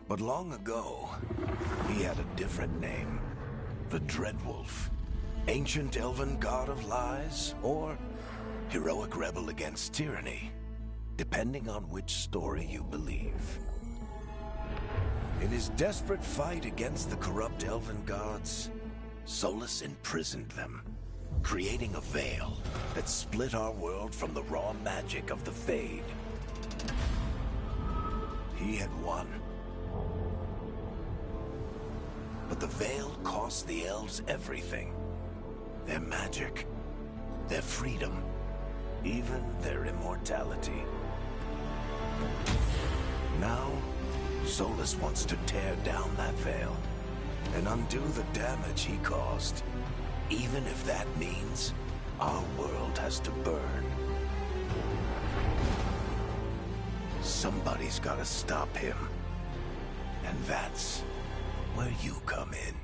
But long ago, he had a different name. The Dreadwolf. Ancient elven god of lies, or heroic rebel against tyranny, depending on which story you believe. In his desperate fight against the corrupt elven gods, Solus imprisoned them, creating a veil that split our world from the raw magic of the Fade. He had won. But the veil cost the elves everything. Their magic, their freedom, even their immortality. Now, Solus wants to tear down that veil and undo the damage he caused, even if that means our world has to burn. Somebody's gotta stop him, and that's where you come in.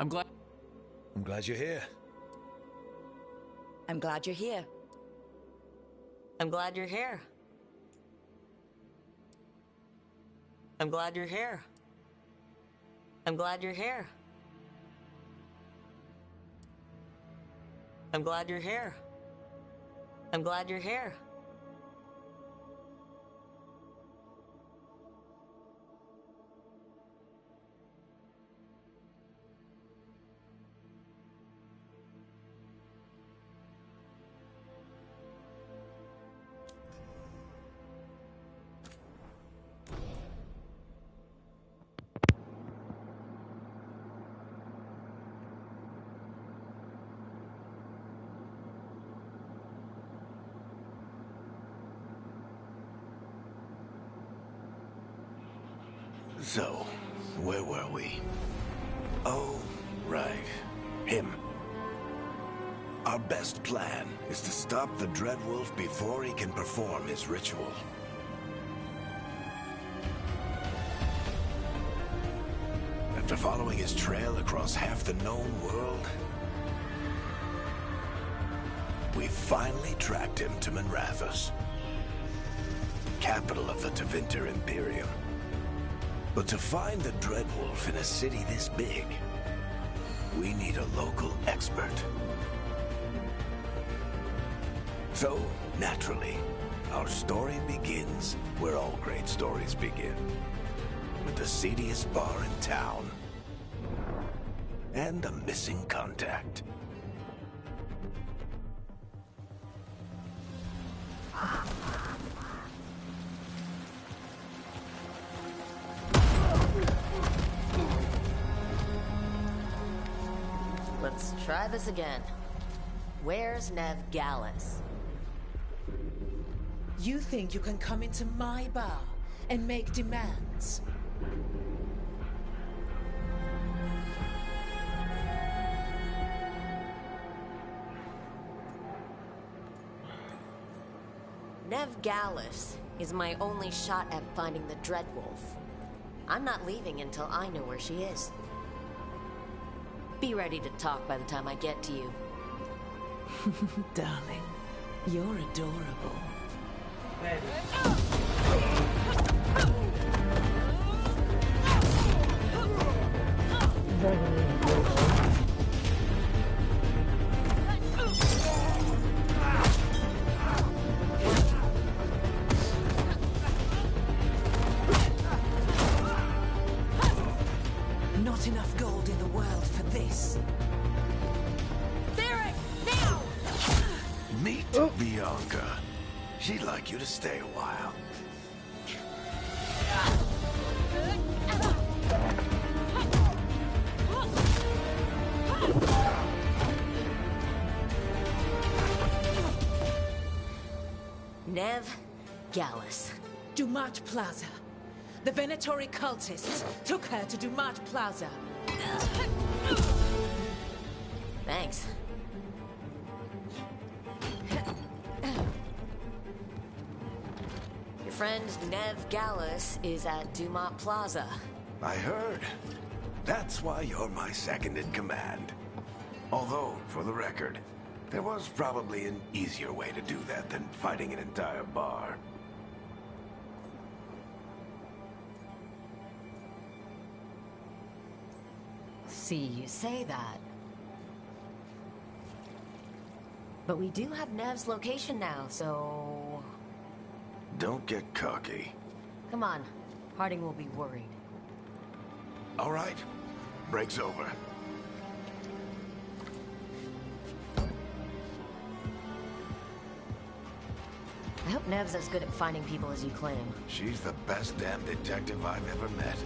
I'm glad. I'm glad you're here. I'm glad you're here. I'm glad you're here. I'm glad you're here. I'm glad you're here. I'm glad you're here. I'm glad you're here. So, where were we? Oh, right. Him. Our best plan is to stop the Dreadwolf before he can perform his ritual. After following his trail across half the known world, we finally tracked him to Manrathus, capital of the Tevinter Imperium. But to find the Dreadwolf in a city this big, we need a local expert. So, naturally, our story begins where all great stories begin. With the seediest bar in town. And a missing contact. Let's try this again. Where's Nev Gallus? You think you can come into my bar and make demands? Nev Gallus is my only shot at finding the Dreadwolf. I'm not leaving until I know where she is. Be ready to talk by the time I get to you. Darling, you're adorable. Not enough gold in the world for this. Meet Bianca. She'd like you to stay a while. Nev Gallus. Dumat Plaza. The Venatori cultists took her to Dumat Plaza. Thanks. Your friend Nev Gallus is at Dumat Plaza. I heard. That's why you're my second in command. Although, for the record, there was probably an easier way to do that than fighting an entire bar. See, you say that. But we do have Nev's location now, so... Don't get cocky. Come on. Harding will be worried. All right. Break's over. I hope Nev's as good at finding people as you claim. She's the best damn detective I've ever met.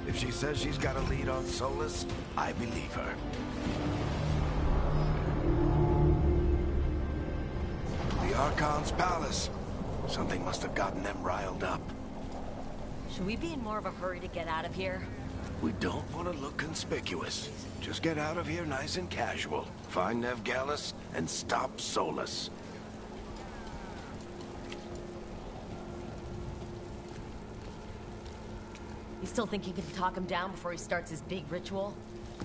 If she says she's got a lead on Solus, I believe her. The Archon's palace. Something must have gotten them riled up. Should we be in more of a hurry to get out of here? We don't want to look conspicuous. Just get out of here nice and casual. Find Nev Gallus and stop Solus. You still think you can talk him down before he starts his big ritual?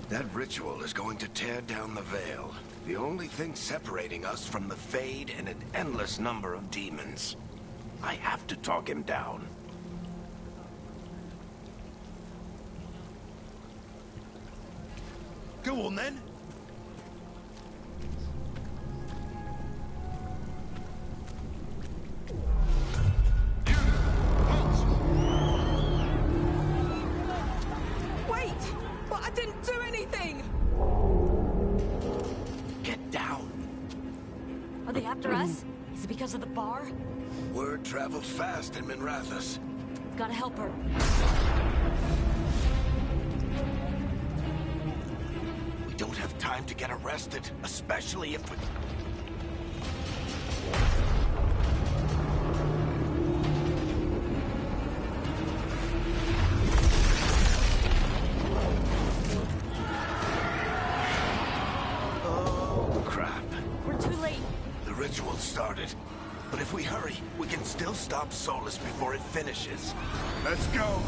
That ritual is going to tear down the Veil. The only thing separating us from the Fade and an endless number of demons. I have to talk him down. Go on then. Wait! But I didn't do anything! Get down. Are they after us? Is it because of the bar? Word travels fast in Minrathous. Gotta help her. We don't have time to get arrested, especially if we... Oh, crap. We're too late. The ritual started. But if we hurry, we can still stop Solus before it finishes. Let's go.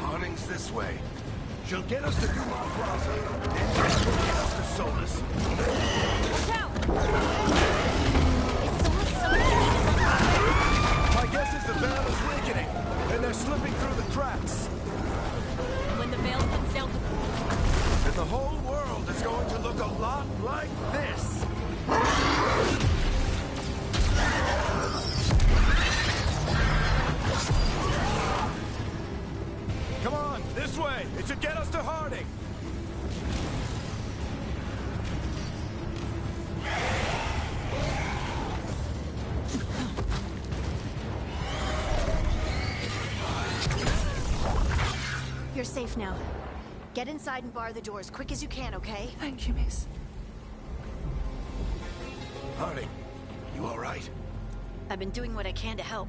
Harding's this way. She'll get us to Dumont Plaza, and then she'll get us to Solus. Watch out! My guess is the Veil is weakening, and they're slipping through the cracks. When the veil comes down, And the whole world is going to look a lot like this. Come on, this way. It should get us to Harding. You're safe now. Get inside and bar the door as quick as you can, okay? Thank you, miss. Harding, you all right? I've been doing what I can to help.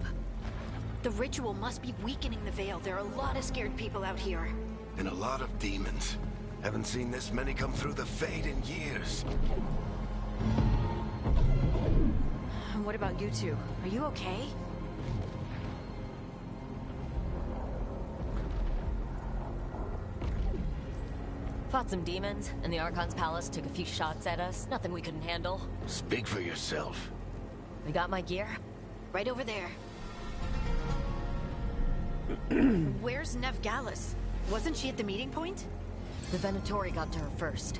The ritual must be weakening the Veil. There are a lot of scared people out here. And a lot of demons. Haven't seen this many come through the Fade in years. What about you two? Are you okay? fought some demons, and the Archon's palace took a few shots at us. Nothing we couldn't handle. Speak for yourself. We got my gear. Right over there. Where's Nev Gallus? Wasn't she at the meeting point? The Venatori got to her first.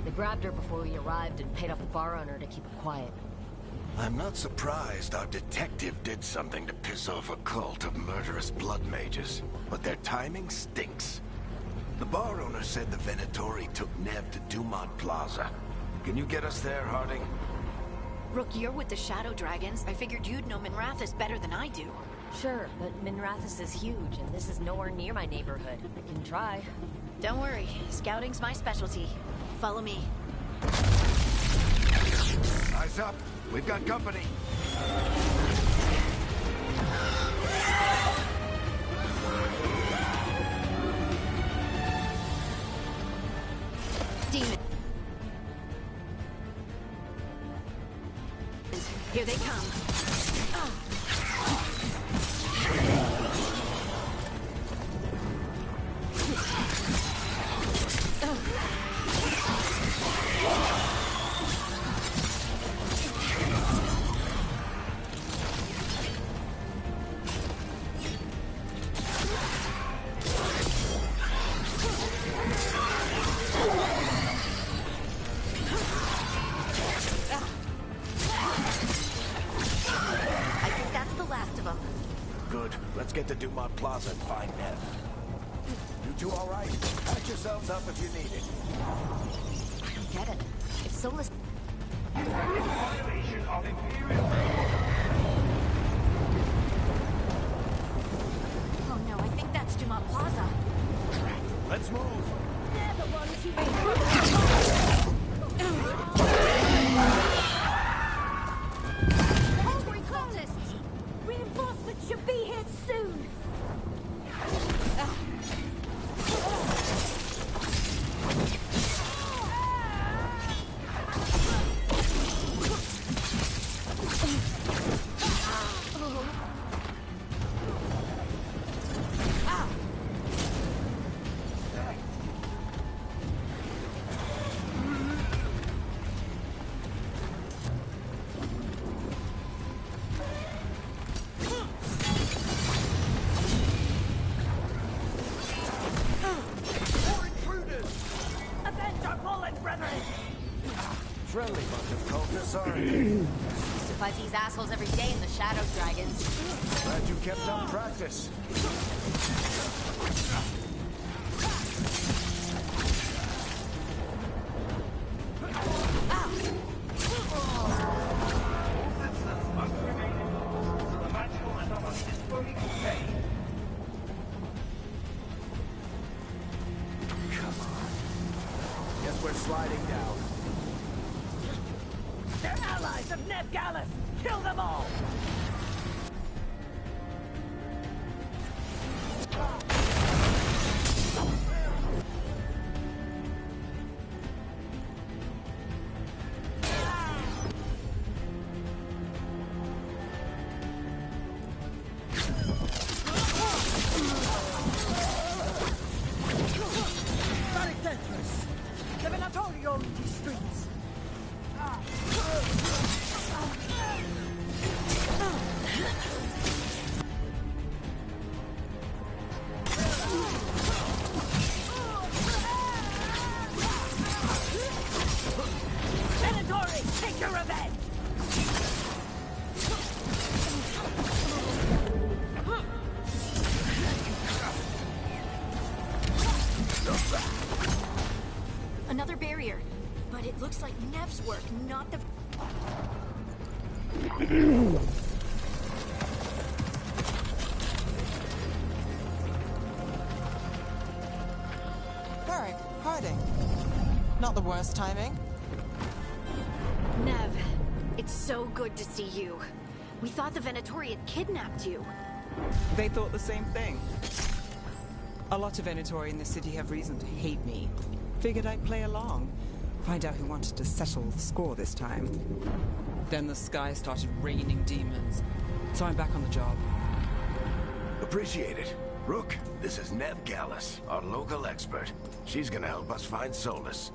They grabbed her before we arrived and paid off the bar owner to keep her quiet. I'm not surprised our detective did something to piss off a cult of murderous blood mages, but their timing stinks. The bar owner said the Venatori took Nev to Dumont Plaza. Can you get us there, Harding? Rook, you're with the Shadow Dragons. I figured you'd know Minrathous better than I do. Sure, but Minrathous is huge, and this is nowhere near my neighborhood. I can try. Don't worry, scouting's my specialty. Follow me. Eyes up. We've got company. Demons. Here they come. Good. Let's get to Dumont Plaza and find Nev. You two all right? Patch yourselves up if you need it. I don't get it. If Solus... Violation of Imperial... Oh no, I think that's Dumont Plaza. Let's move. They're the ones who Hungry cultists! Reinforcements should be here soon! sorry. Used to fight these assholes every day in the Shadow Dragons. Glad you kept up practice. We're sliding down. They're allies of Ned Gallus! Kill them all! Very dangerous. The Venatorial these streets. Venatori, take your revenge! Another barrier. But it looks like Nev's work, not the... Varric, hiding. Not the worst timing. Nev, it's so good to see you. We thought the Venatori had kidnapped you. They thought the same thing. A lot of Venatori in the city have reason to hate me. Figured I'd play along. Find out who wanted to settle the score this time. Then the sky started raining demons. So I'm back on the job. Appreciate it. Rook, this is Nev Gallus, our local expert. She's gonna help us find Solus.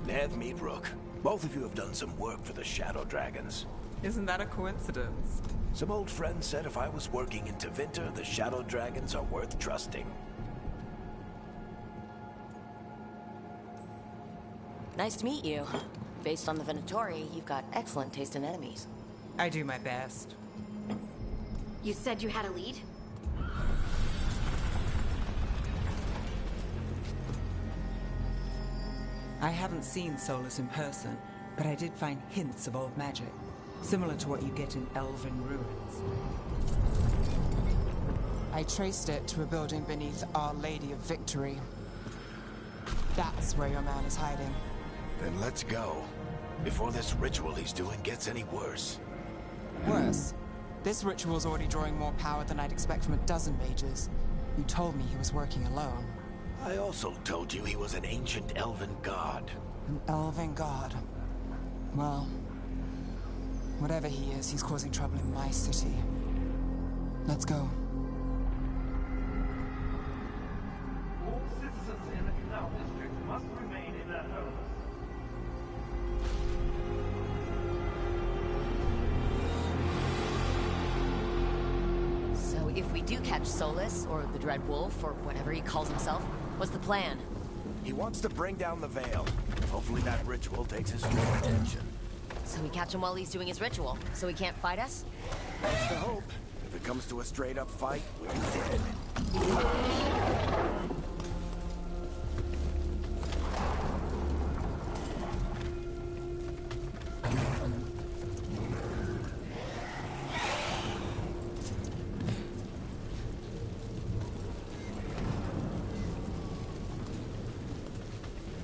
Nev, meet Rook. Both of you have done some work for the Shadow Dragons. Isn't that a coincidence? Some old friends said if I was working in Tevinter, the Shadow Dragons are worth trusting. Nice to meet you. Based on the Venatori, you've got excellent taste in enemies. I do my best. You said you had a lead? I haven't seen Solus in person, but I did find hints of old magic, similar to what you get in Elven ruins. I traced it to a building beneath Our Lady of Victory. That's where your man is hiding. Then let's go. Before this ritual he's doing gets any worse. Worse, this ritual's already drawing more power than I'd expect from a dozen mages. You told me he was working alone. I also told you he was an ancient elven god. An elven god. Well, whatever he is, he's causing trouble in my city. Let's go. All citizens in the Canal District must remain in their homes. So if we do catch Solus, or the Dreadwolf, or whatever he calls himself, what's the plan? He wants to bring down the Veil. Hopefully that ritual takes his full attention. So we catch him while he's doing his ritual, so he can't fight us? That's the hope. If it comes to a straight-up fight, we're dead.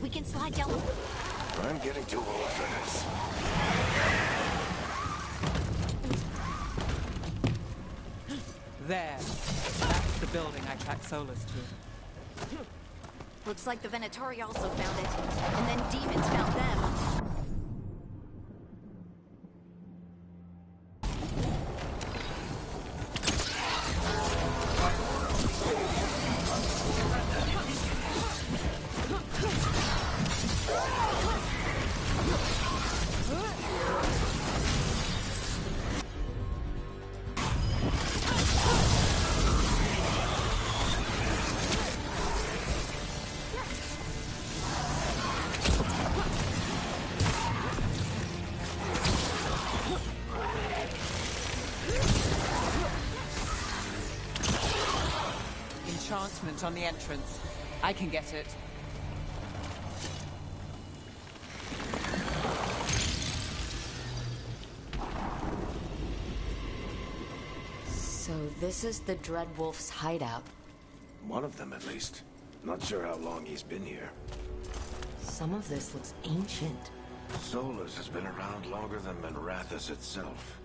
We can slide down the... I'm getting too old for this. There. That's the building I tracked Solus to. Looks like the Venatori also found it. And then demons found them. blueprint on the entrance. I can get it. So this is the Dreadwolf's hideout. One of them, at least. Not sure how long he's been here. Some of this looks ancient. Solus has been around longer than Manrathus itself.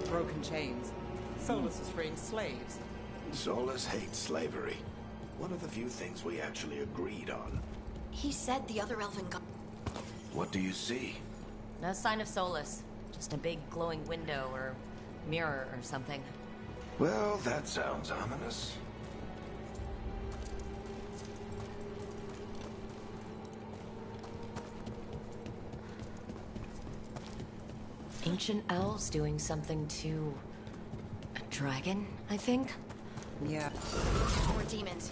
Broken chains. Solus is freeing slaves. Solus hates slavery. One of the few things we actually agreed on. He said the other elven god. What do you see? No sign of Solus. Just a big glowing window or mirror or something. Well, that sounds ominous. Ancient elves doing something to a dragon, I think? Yeah. More demons.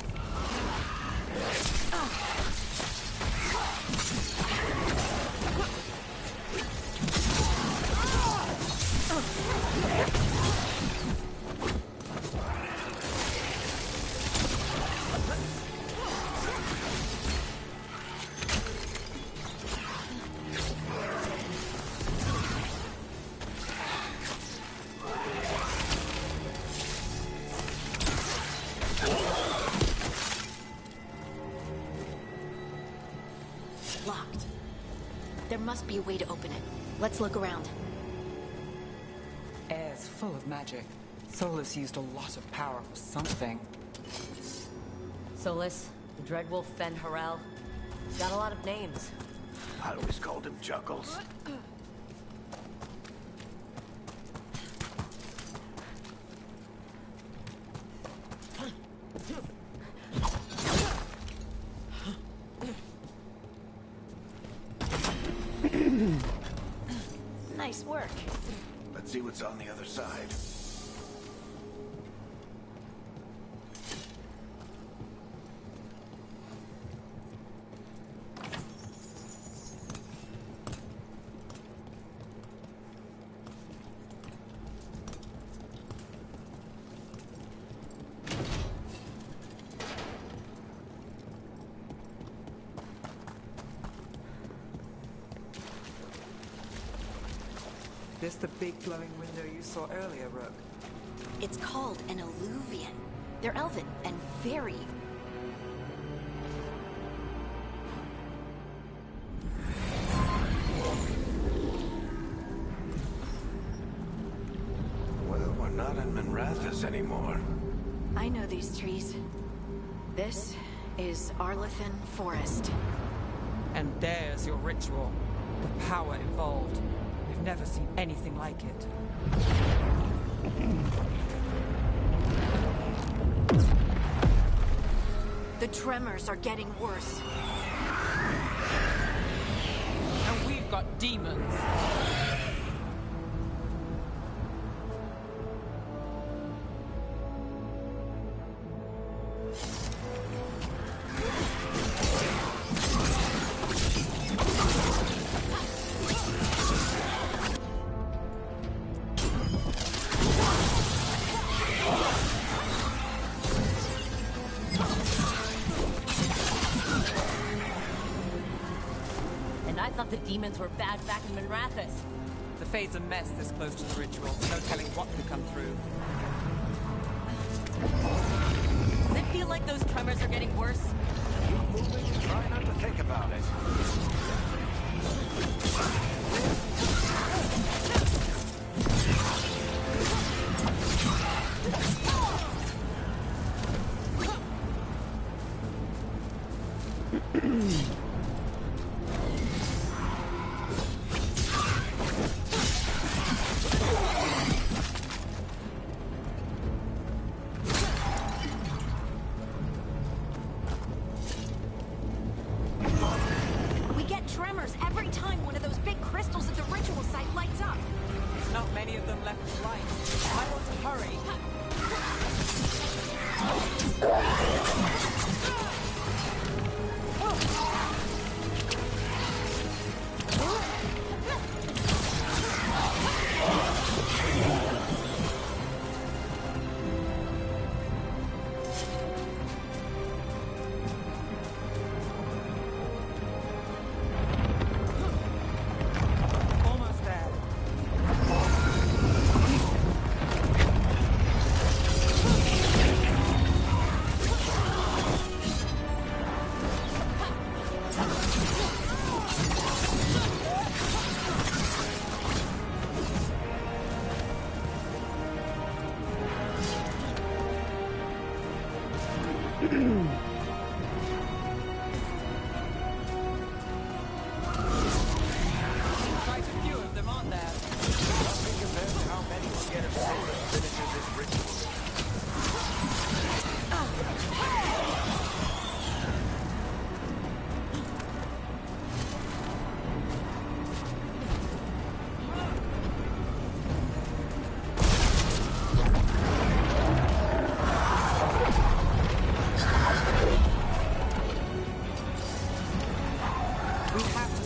Locked. There must be a way to open it. Let's look around. Air's full of magic. Solus used a lot of power for something. Solus, the Dreadwolf Fen Harel. He's got a lot of names. I always called him Chuckles. Nice work. Let's see what's on the other side. This the big glowing window you saw earlier, Rook? It's called an alluvian. They're elven and very... Well, we're not in Manrathus anymore. I know these trees. This is Arlethan Forest. And there's your ritual. The power involved. We've never seen anything like it. The tremors are getting worse. And we've got demons. And I thought the demons were bad back in Manrathus. The Fade's a mess this close to the ritual. No telling what could come through. Does it feel like those tremors are getting worse? Keep moving and try not to think about it. We get tremors every time one of those big crystals at the ritual site lights up. There's not many of them left to light. I want to hurry.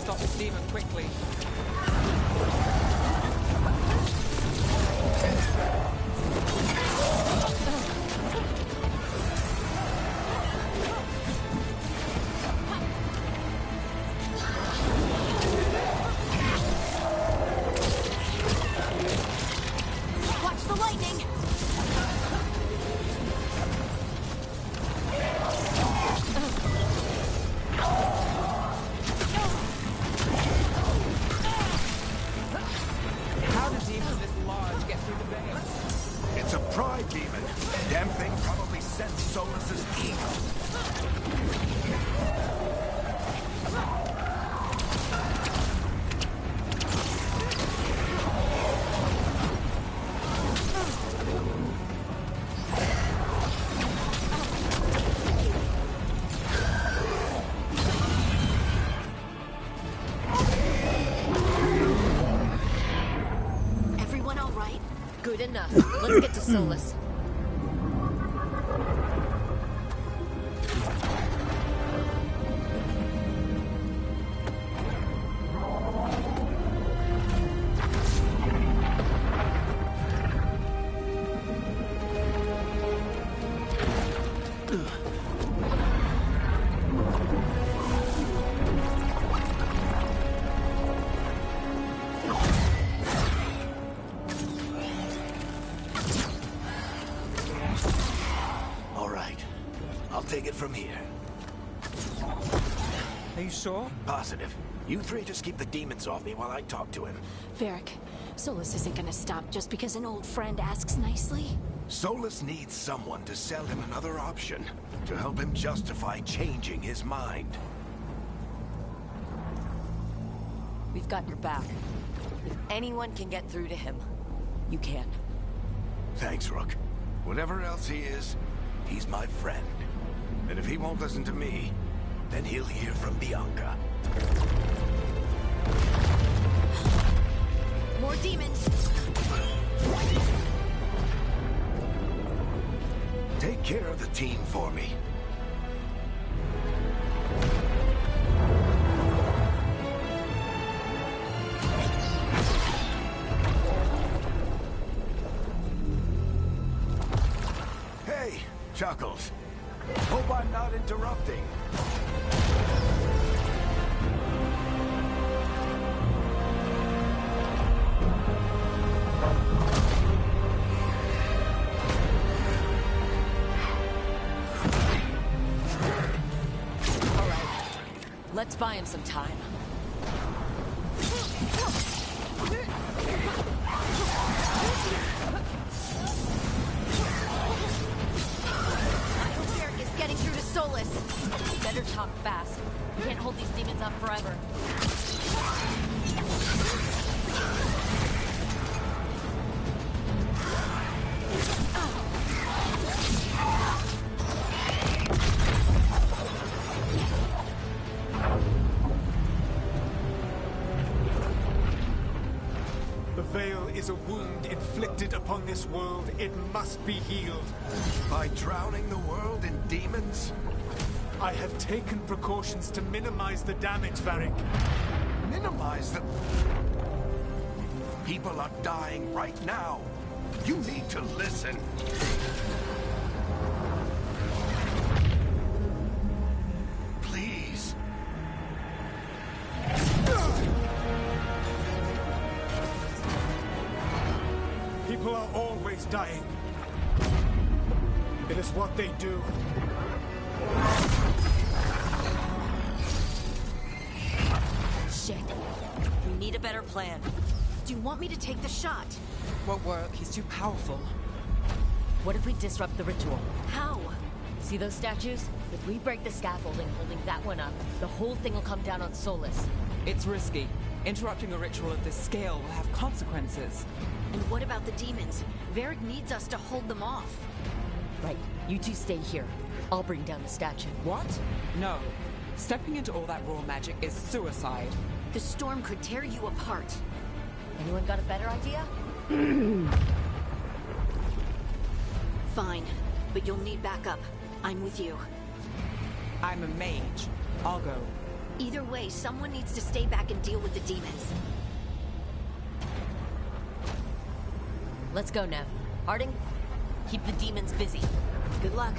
stop this demon quickly. Watch the lightning! How did demons this large get through the veil? It's a pride demon. Damn thing probably sensed Solus's ego. Everyone all right? Good enough. Let's get to Solus. All right. I'll take it from here. Are you sure? Positive. You three just keep the demons off me while I talk to him. Varric, Solus isn't gonna stop just because an old friend asks nicely. Solus needs someone to sell him another option, to help him justify changing his mind. We've got your back. If anyone can get through to him, you can. Thanks, Rook. Whatever else he is, he's my friend. And if he won't listen to me, then he'll hear from Bianca. More demons! Take care of the team for me. Hey, Chuckles. Hope I'm not interrupting. Let's buy him some time. I hope Varric is getting through to Solus. Better talk fast. We can't hold these demons up forever. The veil is a wound inflicted upon this world. It must be healed. By drowning the world in demons? I have taken precautions to minimize the damage, Varric. Minimize the... People are dying right now. You need to listen. Please. People are always dying. It is what they do. Shit. We need a better plan. Do you want me to take the shot? Won't work. He's too powerful. What if we disrupt the ritual? How? See those statues? If we break the scaffolding holding that one up, the whole thing will come down on Solus. It's risky. Interrupting a ritual of this scale will have consequences. And what about the demons? Varric needs us to hold them off. Right. You two stay here. I'll bring down the statue. What? No. Stepping into all that raw magic is suicide. The storm could tear you apart. Anyone got a better idea? Fine, but you'll need backup. I'm with you. I'm a mage. I'll go. Either way, someone needs to stay back and deal with the demons. Let's go, Nev. Harding, keep the demons busy. Good luck.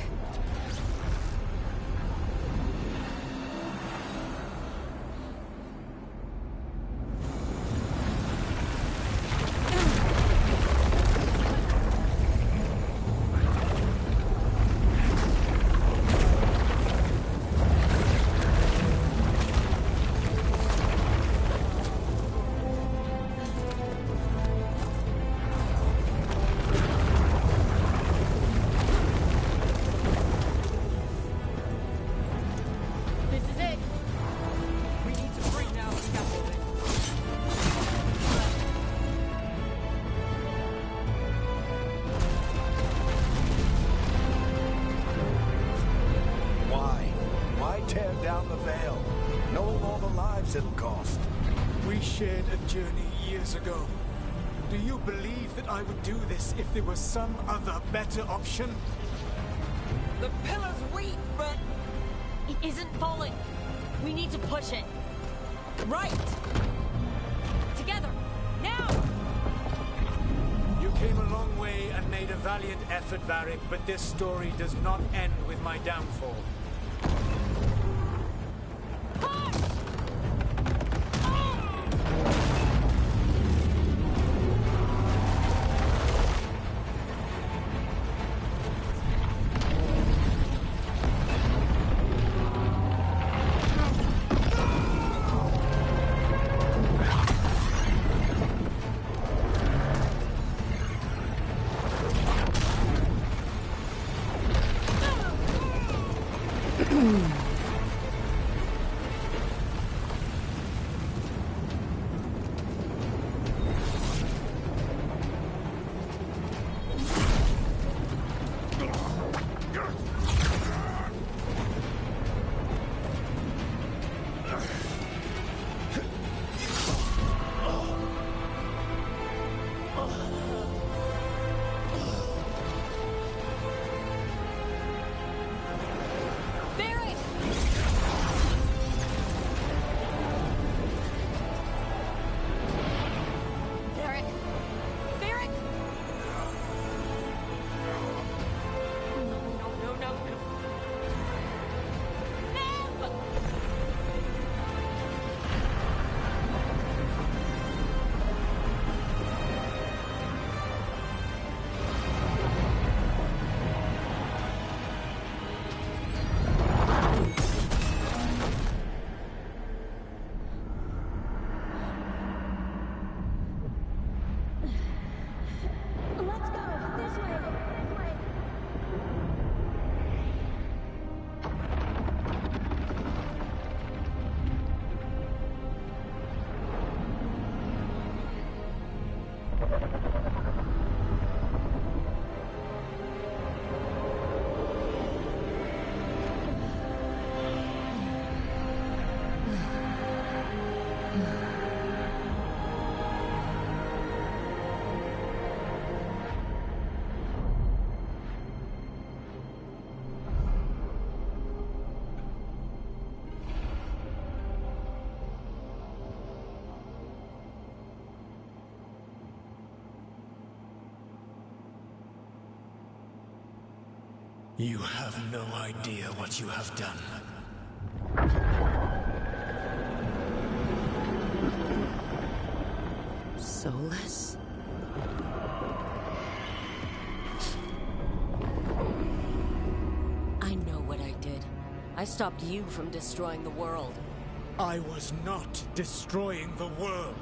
Tear down the veil, knowing all the lives it'll cost. We shared a journey years ago. Do you believe that I would do this if there was some other better option? The pillar's weak, but... It isn't falling. We need to push it. Right! Together! Now! You came a long way and made a valiant effort, Varric, but this story does not end with my downfall. You have no idea what you have done. Soulless? I know what I did. I stopped you from destroying the world. I was not destroying the world.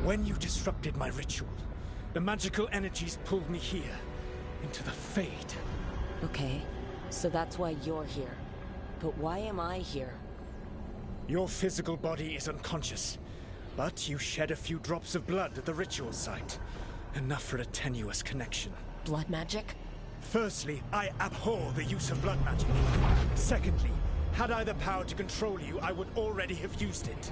When you disrupted my ritual, the magical energies pulled me here, into the Fade. Okay, so that's why you're here. But why am I here? Your physical body is unconscious, but you shed a few drops of blood at the ritual site. Enough for a tenuous connection. Blood magic? Firstly, I abhor the use of blood magic. Secondly, had I the power to control you, I would already have used it.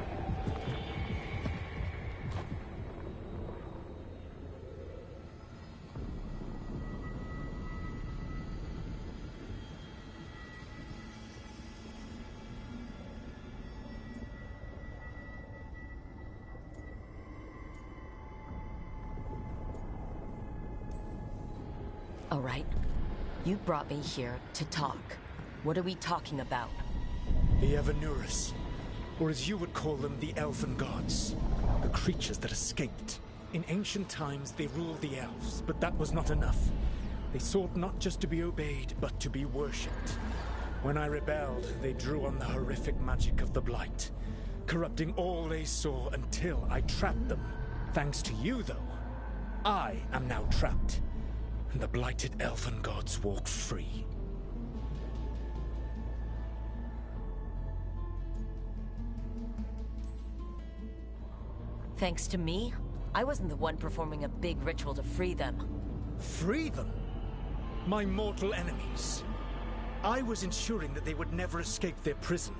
All right. You brought me here to talk. What are we talking about? The Evanurus, or as you would call them, the Elven Gods. The creatures that escaped. In ancient times, they ruled the elves, but that was not enough. They sought not just to be obeyed, but to be worshipped. When I rebelled, they drew on the horrific magic of the Blight, corrupting all they saw until I trapped them. Thanks to you, though, I am now trapped. And the blighted elven gods walk free. Thanks to me? I wasn't the one performing a big ritual to free them. Free them? My mortal enemies. I was ensuring that they would never escape their prison.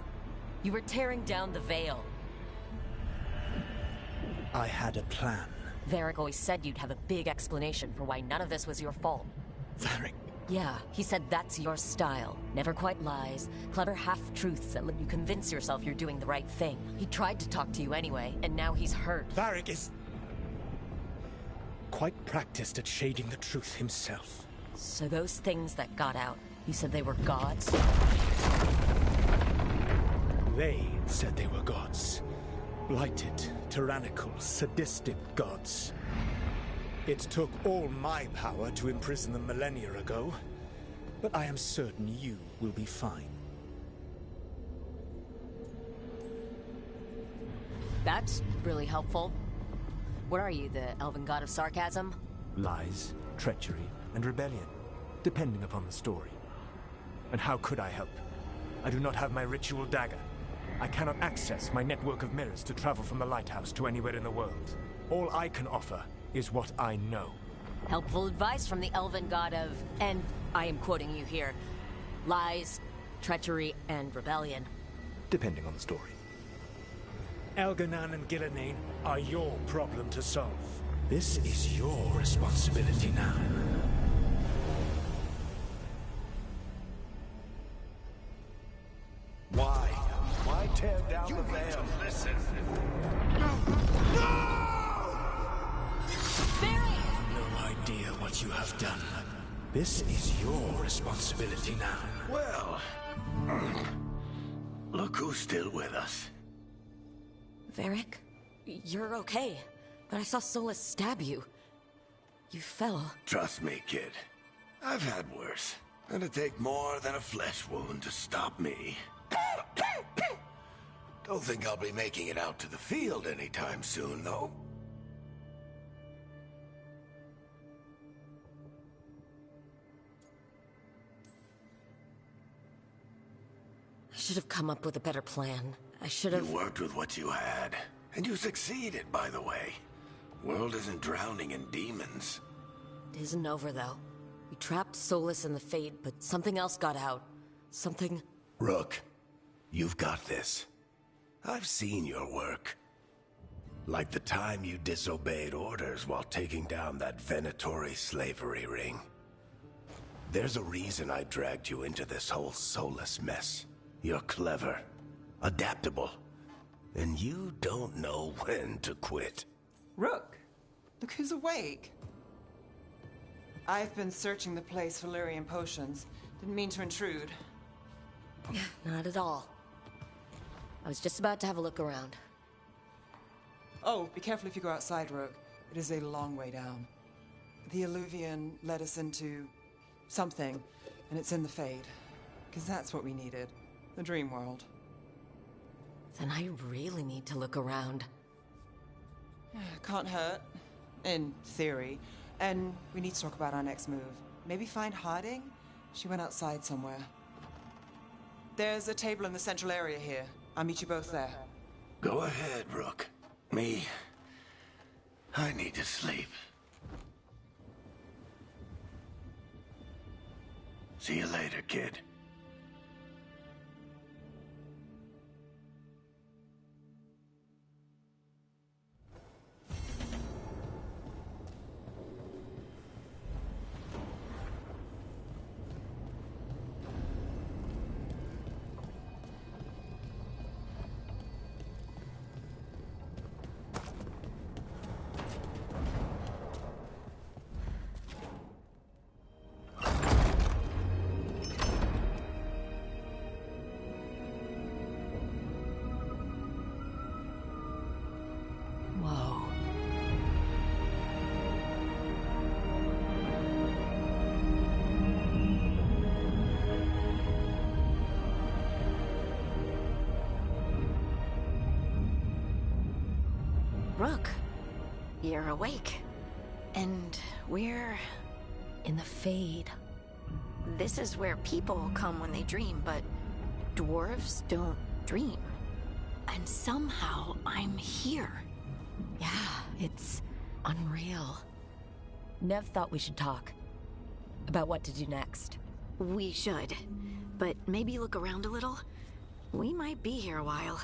You were tearing down the Veil. I had a plan. Varric always said you'd have a big explanation for why none of this was your fault. Varric? Yeah, he said that's your style. Never quite lies, clever half-truths that let you convince yourself you're doing the right thing. He tried to talk to you anyway, and now he's hurt. Varric is quite practiced at shading the truth himself. So those things that got out, you said they were gods? They said they were gods. Blighted, tyrannical, sadistic gods. It took all my power to imprison them millennia ago, but I am certain you will be fine. That's really helpful. What are you, the elven god of sarcasm? Lies, treachery, and rebellion, depending upon the story. And how could I help? I do not have my ritual dagger. I cannot access my network of mirrors to travel from the lighthouse to anywhere in the world. All I can offer is what I know. Helpful advice from the elven god of, and I am quoting you here, lies, treachery, and rebellion. Depending on the story. Elganan and Gillenane are your problem to solve. This is your responsibility now. Why? Why tear down the veil? Listen. No idea what you have done. This is your responsibility now. Well, look who's still with us. Varric, you're okay, but I saw Solus stab you. You fell. Trust me, kid. I've had worse. It'd take more than a flesh wound to stop me. Don't think I'll be making it out to the field anytime soon, though. I should have come up with a better plan. I should have... You worked with what you had, and you succeeded, by the way. World isn't drowning in demons. It isn't over, though. We trapped Solus in the Fade, but something else got out. Something... Rook, you've got this. I've seen your work. Like the time you disobeyed orders while taking down that Venatori slavery ring. There's a reason I dragged you into this whole Solus mess. You're clever, adaptable, and you don't know when to quit. Rook, look who's awake. I've been searching the place for Lyrian potions. Didn't mean to intrude. Not at all. I was just about to have a look around. Oh, be careful if you go outside, Rook. It is a long way down. The Alluvian led us into something, and it's in the Fade. Because that's what we needed. The dream world. Then I really need to look around. Can't hurt. In theory. And we need to talk about our next move. Maybe find Harding? She went outside somewhere. There's a table in the central area here. I'll meet you both there. Go ahead, Rook. I need to sleep. See you later, kid. Rook, you're awake. And we're In the Fade. This is where people come when they dream, but dwarves don't dream. And somehow I'm here. Yeah, it's unreal. Nev thought we should talk. About what to do next. We should. But maybe look around a little. We might be here a while.